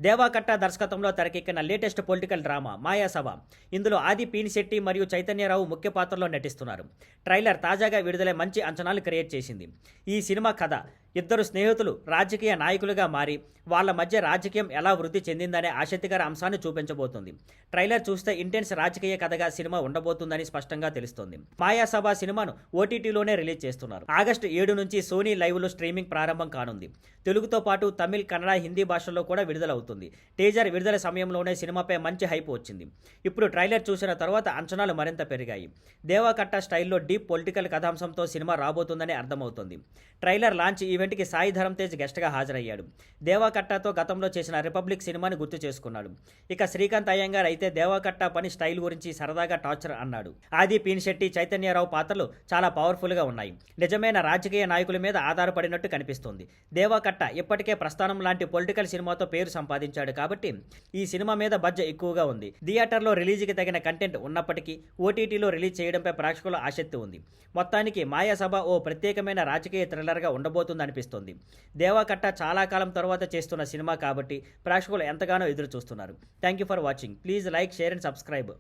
దేవాకట్ట దర్శకత్వంలో తెరకెక్కిన latest political drama Mayasabha. ఇందులో ఆది పీనిశెట్టి మరియు చైతన్యరావు ముఖ్య పాత్రలో నటిస్తున్నారు. ట్రైలర్ తాజాగా విడుదలై మంచి అంచనాలు క్రియేట్ చేసింది. ఈ సినిమా కథ ఇద్దరు స్నేహితులు రాజకీయ నాయకులుగా మారి వాళ్ళ మధ్య రాజకీయం ఎలా వృద్ధి చెందిందనే ఆసక్తికర అంశాన్ని చూపించబోతుంది. ట్రైలర్ చూస్తే ఇంటెన్స్ రాజకీయ కథగా సినిమా ఉండబోతుందని స్పష్టంగా తెలుస్తోంది. మాయాసభ సినిమాను ఓటీటీలోనే రిలీజ్ చేస్తున్నారు. ఆగస్టు 7 నుంచి సోనీ లైవ్లో స్ట్రీమింగ్ ప్రారంభం కానుంది. తెలుగుతో పాటు తమిళ్, కన్నడ, హిందీ భాషల్లో కూడా విడుదలవుతుంది. టీజర్ విడుదల సమయంలోనే సినిమాపై మంచి హైప్ వచ్చింది. ఇప్పుడు ట్రైలర్ చూసిన తర్వాత అంచనాలు మరింత పెరిగాయి. దేవాకట్ట స్టైల్లో డీప్ పొలిటికల్ కథాంశంతో సినిమా రాబోతుందని అర్థమవుతోంది. ట్రైలర్ లాంచ్ ఈవెంట్కి సాయి ధరమ్ తేజ్ గెస్ట్గా హాజరయ్యాడు. దేవాకట్టతో గతంలో చేసిన రిపబ్లిక్ సినిమాని గుర్తు చేసుకున్నాడు. ఇక శ్రీకాంత్ అయ్యంగార్ అయితే దేవాకట్ట పని స్టైల్ గురించి సరదాగా టార్చర్ అన్నాడు. ఆది పీనిశెట్టి, చైతన్యరావు పాత్రలు చాలా పవర్ఫుల్గా ఉన్నాయి. నిజమైన రాజకీయ నాయకుల మీద ఆధారపడినట్టు కనిపిస్తుంది. దేవాకట్ట ఇప్పటికే ప్రస్థానం లాంటి పొలిటికల్ సినిమాతో పేరు సంపాదించాడు కాబట్టి ఈ సినిమా మీద బడ్జెట్ ఎక్కువగా ఉంది. థియేటర్లో రిలీజ్కి తగిన కంటెంట్ ఉన్నప్పటికీ ఓటీటీలో రిలీజ్ చేయడంపై ప్రేక్షకుల ఆసక్తి ఉంది. మొత్తానికి మాయాసభ ఓ ప్రత్యేకమైన రాజకీయ థ్రిల్లర్గా ఉండబోతుంది అనిపిస్తుంది. దేవాకట్ట చాలా కాలం తర్వాత చేస్తున్న సినిమా కాబట్టి ప్రేక్షకులు ఎంతగానో ఎదురు చూస్తున్నారు. Thank you for watching. Please like, share and subscribe.